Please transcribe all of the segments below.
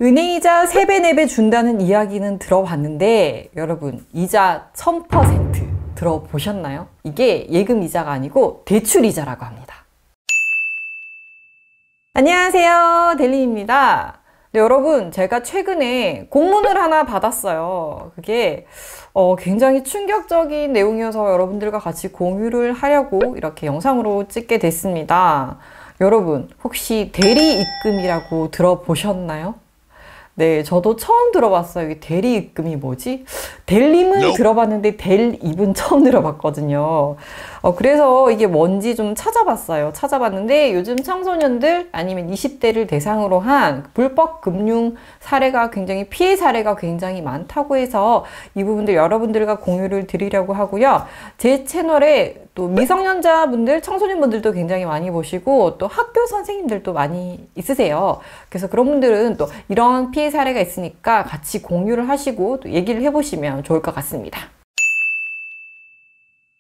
은행이자 3배, 4배 준다는 이야기는 들어봤는데 여러분 이자 1000% 들어보셨나요? 이게 예금 이자가 아니고 대출 이자라고 합니다. 안녕하세요, 델리입니다. 네, 여러분 제가 최근에 공문을 하나 받았어요. 그게 굉장히 충격적인 내용이어서 여러분들과 같이 공유를 하려고 이렇게 영상으로 찍게 됐습니다. 여러분 혹시 대리입금이라고 들어보셨나요? 네, 저도 처음 들어봤어요. 이게 대리입금이 뭐지? 델림은 들어봤는데 델입은 처음 들어봤거든요. 그래서 이게 뭔지 좀 찾아봤는데 요즘 청소년들 아니면 20대를 대상으로 한 불법 금융 사례가 굉장히 피해 사례가 굉장히 많다고 해서 이 부분들 여러분들과 공유를 드리려고 하고요. 제 채널에 또 미성년자분들, 청소년분들도 굉장히 많이 보시고 또 학교 선생님들도 많이 있으세요. 그래서 그런 분들은 또 이런 피해 사례가 있으니까 같이 공유를 하시고 또 얘기를 해보시면 좋을 것 같습니다.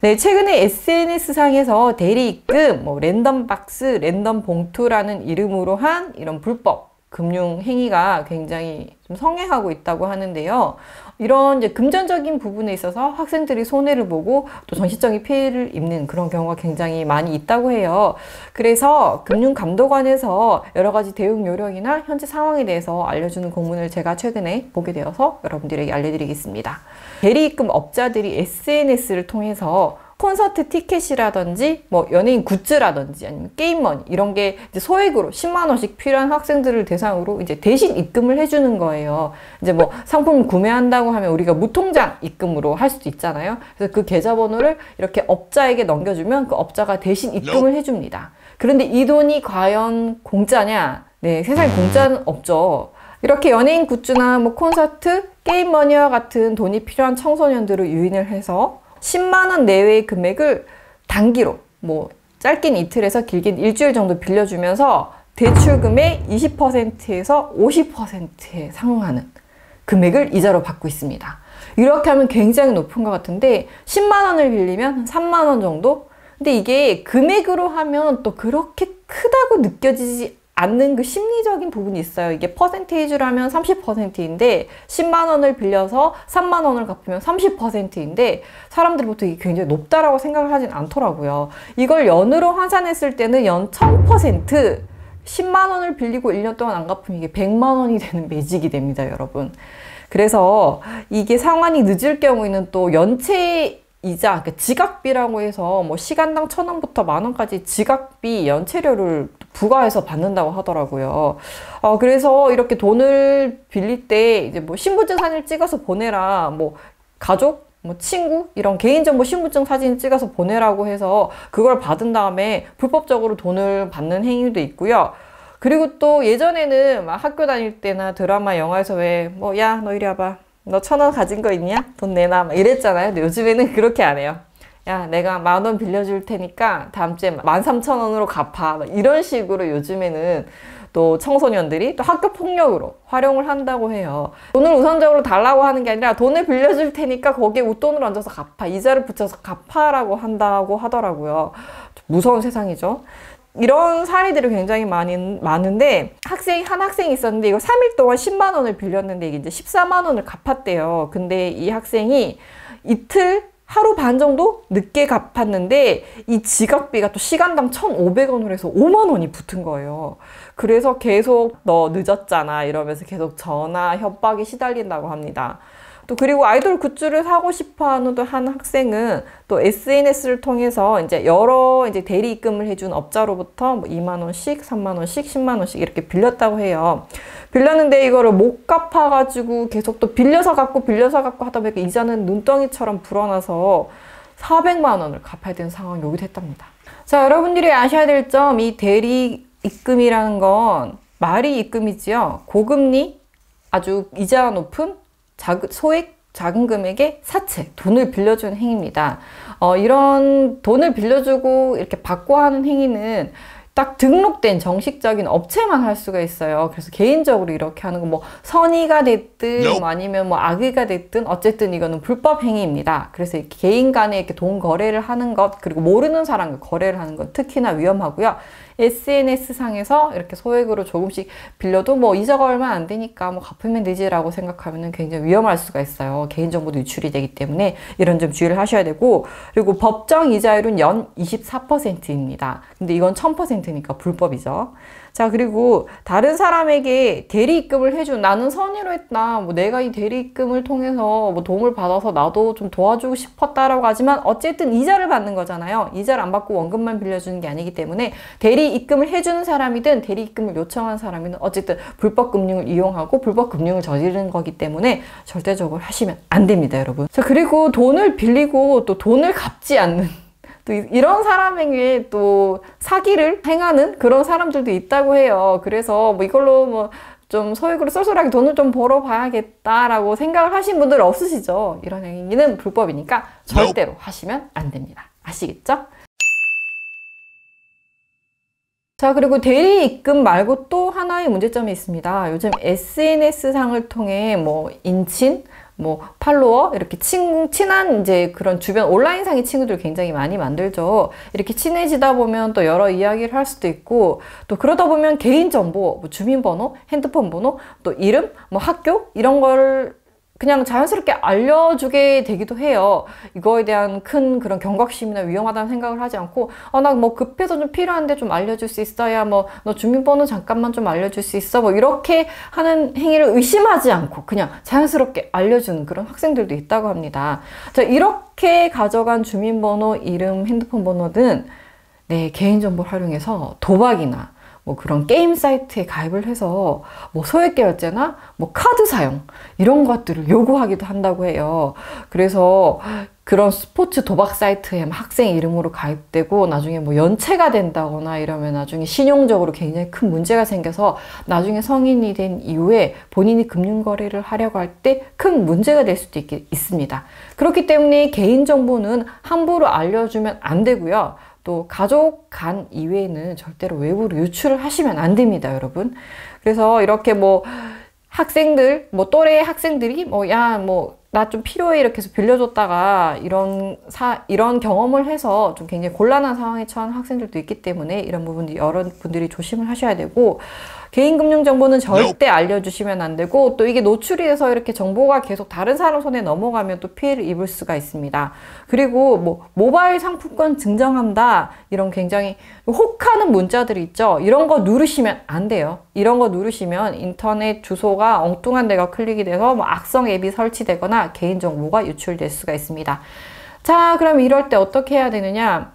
네, 최근에 SNS상에서 대리입금, 랜덤박스, 랜덤봉투라는 이름으로 한 이런 불법 금융 행위가 굉장히 좀 성행하고 있다고 하는데요. 이런 이제 금전적인 부분에 있어서 학생들이 손해를 보고 또 정신적인 피해를 입는 그런 경우가 굉장히 많이 있다고 해요. 그래서 금융감독원에서 여러 가지 대응 요령이나 현재 상황에 대해서 알려주는 공문을 제가 최근에 보게 되어서 여러분들에게 알려드리겠습니다. 대리입금 업자들이 SNS를 통해서 콘서트 티켓이라든지 연예인 굿즈라든지 아니면 게임머니 이런 게 이제 소액으로 10만 원씩 필요한 학생들을 대상으로 이제 대신 입금을 해주는 거예요. 이제 상품 구매한다고 하면 우리가 무통장 입금으로 할 수도 있잖아요. 그래서 그 계좌번호를 이렇게 업자에게 넘겨주면 그 업자가 대신 입금을 해줍니다. 그런데 이 돈이 과연 공짜냐? 네, 세상에 공짜는 없죠. 이렇게 연예인 굿즈나 콘서트, 게임머니와 같은 돈이 필요한 청소년들을 유인을 해서 10만 원 내외의 금액을 단기로 짧긴 이틀에서 길긴 일주일 정도 빌려주면서 대출금의 20%에서 50%에 상응하는 금액을 이자로 받고 있습니다. 이렇게 하면 굉장히 높은 것 같은데 10만 원을 빌리면 3만 원 정도? 근데 이게 금액으로 하면 또 그렇게 크다고 느껴지지 않는 그 심리적인 부분이 있어요. 이게 퍼센테이지로 하면 30%인데 10만 원을 빌려서 3만 원을 갚으면 30%인데 사람들이 보통 이게 굉장히 높다라고 생각을 하진 않더라고요. 이걸 연으로 환산했을 때는 연 1000% 10만 원을 빌리고 1년 동안 안 갚으면 이게 100만 원이 되는 매직이 됩니다, 여러분. 그래서 이게 상환이 늦을 경우에는 또 연체 이자, 그러니까 지각비라고 해서 시간당 1,000원부터 10,000원까지 지각비 연체료를 부과해서 받는다고 하더라고요. 그래서 이렇게 돈을 빌릴 때 이제 신분증 사진을 찍어서 보내라, 가족, 친구 이런 개인정보 신분증 사진 찍어서 보내라고 해서 그걸 받은 다음에 불법적으로 돈을 받는 행위도 있고요. 그리고 또 예전에는 학교 다닐 때나 드라마, 영화에서 야, 너 이리 와봐. 너 1,000원 가진 거 있냐? 돈 내놔. 이랬잖아요. 근데 요즘에는 그렇게 안 해요. 야, 내가 10,000원 빌려줄 테니까 다음 주에 13,000원으로 갚아. 이런 식으로 요즘에는 또 청소년들이 또 학교 폭력으로 활용을 한다고 해요. 돈을 우선적으로 달라고 하는 게 아니라 돈을 빌려줄 테니까 거기에 웃돈을 얹어서 갚아. 이자를 붙여서 갚아라고 한다고 하더라고요. 무서운 세상이죠. 이런 사례들이 굉장히 많은데 한 학생이 있었는데 이거 3일 동안 10만 원을 빌렸는데 이게 이제 14만 원을 갚았대요. 근데 이 학생이 하루 반 정도 늦게 갚았는데 이 지각비가 또 시간당 1,500원을 해서 5만 원이 붙은 거예요. 그래서 계속 너 늦었잖아 이러면서 계속 전화 협박에 시달린다고 합니다. 또 그리고 아이돌 굿즈를 사고 싶어 하는 또 한 학생은 또 SNS를 통해서 이제 여러 대리 입금을 해준 업자로부터 2만 원씩, 3만 원씩, 10만 원씩 이렇게 빌렸다고 해요. 빌렸는데 이거를 못 갚아가지고 계속 또 빌려서 갚고 하다 보니까 이자는 눈덩이처럼 불어나서 400만 원을 갚아야 되는 상황이 오기도 했답니다. 자, 여러분들이 아셔야 될 점, 이 대리 입금이라는 건 말이 입금이지요. 고금리, 아주 이자가 높은 소액 작은 금액의 사채, 돈을 빌려주는 행위입니다. 이런 돈을 빌려주고 이렇게 받고 하는 행위는 딱 등록된 정식적인 업체만 할 수가 있어요. 그래서 개인적으로 이렇게 하는 거 선의가 됐든 아니면 악의가 됐든 어쨌든 이거는 불법 행위입니다. 그래서 이렇게 개인 간에 이렇게 돈 거래를 하는 것, 그리고 모르는 사람과 거래를 하는 것 특히나 위험하고요. SNS상에서 이렇게 소액으로 조금씩 빌려도 뭐 이자가 얼마 안 되니까 뭐 갚으면 되지라고 생각하면 굉장히 위험할 수가 있어요. 개인정보도 유출이 되기 때문에 이런 점 주의를 하셔야 되고, 그리고 법정 이자율은 연 24%입니다. 근데 이건 1000%니까 불법이죠. 자, 그리고 다른 사람에게 대리입금을 해준, 나는 선의로 했다, 뭐 내가 이 대리입금을 통해서 뭐 도움을 받아서 나도 좀 도와주고 싶었다라고 하지만 어쨌든 이자를 받는 거잖아요. 이자를 안 받고 원금만 빌려주는 게 아니기 때문에 대리입금을 해주는 사람이든 대리입금을 요청한 사람이든 어쨌든 불법 금융을 이용하고 불법 금융을 저지르는 거기 때문에 절대적으로 하시면 안 됩니다, 여러분. 자, 그리고 돈을 빌리고 또 돈을 갚지 않는, 또 이런 사람에게 또 사기를 행하는 그런 사람들도 있다고 해요. 그래서 뭐 이걸로 뭐 좀 소액으로 쏠쏠하게 돈을 좀 벌어봐야겠다라고 생각을 하신 분들 없으시죠? 이런 행위는 불법이니까 절대로 하시면 안 됩니다. 아시겠죠? 자, 그리고 대리입금 말고 또 하나의 문제점이 있습니다. 요즘 SNS상을 통해 뭐 인친, 뭐 팔로워, 이렇게 친한 이제 그런 주변 온라인상의 친구들 굉장히 많이 만들죠. 이렇게 친해지다 보면 또 여러 이야기를 할 수도 있고, 또 그러다 보면 개인정보, 뭐 주민번호, 핸드폰 번호, 또 이름, 뭐 학교 이런 걸 그냥 자연스럽게 알려주게 되기도 해요. 이거에 대한 큰 그런 경각심이나 위험하다는 생각을 하지 않고, 나 뭐 급해서 좀 필요한데 좀 알려줄 수 있어야, 뭐 너 주민번호 잠깐만 좀 알려줄 수 있어, 뭐 이렇게 하는 행위를 의심하지 않고 그냥 자연스럽게 알려주는 그런 학생들도 있다고 합니다. 자, 이렇게 가져간 주민번호, 이름, 핸드폰 번호는 내 개인정보를 활용해서 도박이나 뭐 그런 게임 사이트에 가입을 해서 뭐 소액 결제나 뭐 카드 사용 이런 것들을 요구하기도 한다고 해요. 그래서 그런 스포츠 도박 사이트에 학생 이름으로 가입되고 나중에 뭐 연체가 된다거나 이러면 나중에 신용적으로 굉장히 큰 문제가 생겨서 나중에 성인이 된 이후에 본인이 금융거래를 하려고 할 때 큰 문제가 될 수도 있습니다. 그렇기 때문에 개인정보는 함부로 알려주면 안 되고요. 또 가족 간 이외에는 절대로 외부로 유출을 하시면 안 됩니다, 여러분. 그래서 이렇게 뭐 학생들, 뭐 또래 학생들이 뭐 야, 뭐 나 좀 필요해 이렇게 해서 빌려줬다가 이런 경험을 해서 좀 굉장히 곤란한 상황에 처한 학생들도 있기 때문에 이런 부분도 여러분들이 조심을 하셔야 되고, 개인금융정보는 절대 알려주시면 안 되고, 또 이게 노출이 돼서 이렇게 정보가 계속 다른 사람 손에 넘어가면 또 피해를 입을 수가 있습니다. 그리고 뭐 모바일 상품권 증정한다, 이런 굉장히 혹하는 문자들이 있죠. 이런 거 누르시면 안 돼요. 이런 거 누르시면 인터넷 주소가 엉뚱한 데가 클릭이 돼서 뭐 악성 앱이 설치되거나 개인정보가 유출될 수가 있습니다. 자, 그럼 이럴 때 어떻게 해야 되느냐?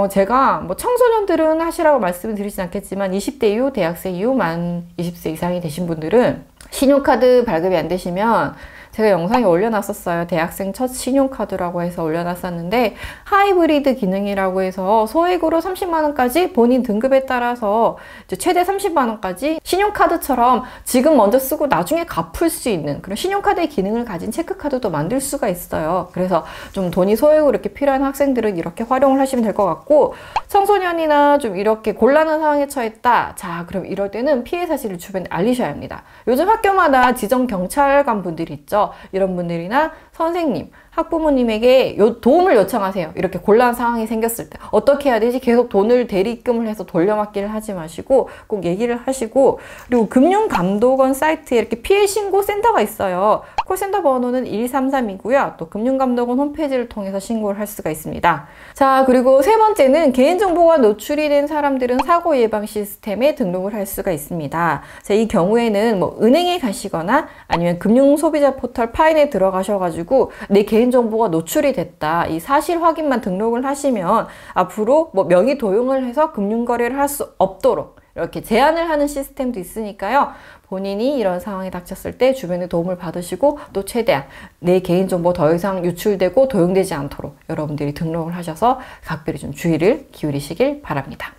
제가 뭐 청소년들은 하시라고 말씀을 드리진 않겠지만 20대 이후, 대학생 이후, 만 20세 이상이 되신 분들은 신용카드 발급이 안 되시면, 제가 영상에 올려놨었어요. 대학생 첫 신용카드라고 해서 올려놨었는데, 하이브리드 기능이라고 해서 소액으로 30만원까지 본인 등급에 따라서 이제 최대 30만원까지 신용카드처럼 지금 먼저 쓰고 나중에 갚을 수 있는 그런 신용카드의 기능을 가진 체크카드도 만들 수가 있어요. 그래서 좀 돈이 소액으로 이렇게 필요한 학생들은 이렇게 활용을 하시면 될 것 같고, 청소년이나 좀 이렇게 곤란한 상황에 처했다. 자, 그럼 이럴 때는 피해 사실을 주변에 알리셔야 합니다. 요즘 학교마다 지정 경찰관 분들이 있죠. 이런 분들이나 선생님, 학부모님에게 도움을 요청하세요. 이렇게 곤란한 상황이 생겼을 때 어떻게 해야 되지? 계속 돈을 대리입금을 해서 돌려막기를 하지 마시고 꼭 얘기를 하시고, 그리고 금융감독원 사이트에 이렇게 피해신고 센터가 있어요. 콜센터 번호는 133이고요. 또 금융감독원 홈페이지를 통해서 신고를 할 수가 있습니다. 자, 그리고 세 번째는 개인정보가 노출이 된 사람들은 사고 예방 시스템에 등록을 할 수가 있습니다. 자, 이 경우에는 뭐 은행에 가시거나 아니면 금융소비자 포털 파인에 들어가셔가지고 내 개인정보가 노출이 됐다, 이 사실 확인만 등록을 하시면 앞으로 뭐 명의 도용을 해서 금융거래를 할 수 없도록 이렇게 제한을 하는 시스템도 있으니까요. 본인이 이런 상황에 닥쳤을 때 주변의 도움을 받으시고, 또 최대한 내 개인정보 더 이상 유출되고 도용되지 않도록 여러분들이 등록을 하셔서 각별히 좀 주의를 기울이시길 바랍니다.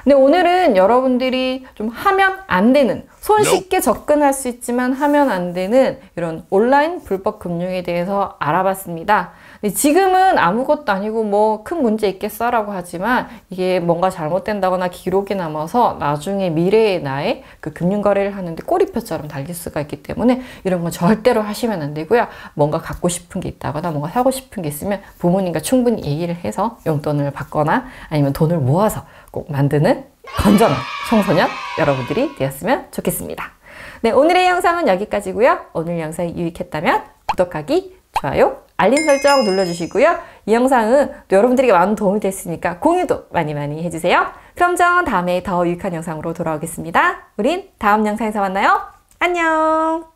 근데 오늘은 여러분들이 좀 하면 안 되는, 손쉽게 접근할 수 있지만 하면 안 되는 이런 온라인 불법 금융에 대해서 알아봤습니다. 근데 지금은 아무것도 아니고 뭐 큰 문제 있겠어라고 하지만 이게 뭔가 잘못된다거나 기록이 남아서 나중에 미래의 나의 그 금융거래를 하는데 꼬리표처럼 달릴 수가 있기 때문에 이런 건 절대로 하시면 안 되고요. 뭔가 갖고 싶은 게 있다거나 뭔가 사고 싶은 게 있으면 부모님과 충분히 얘기를 해서 용돈을 받거나 아니면 돈을 모아서 꼭 만드는 건전한 청소년 여러분들이 되었으면 좋겠습니다. 네, 오늘의 영상은 여기까지고요. 오늘 영상이 유익했다면 구독하기, 좋아요, 알림 설정 눌러주시고요. 이 영상은 또 여러분들에게 많은 도움이 됐으니까 공유도 많이 해주세요. 그럼 전 다음에 더 유익한 영상으로 돌아오겠습니다. 우린 다음 영상에서 만나요. 안녕!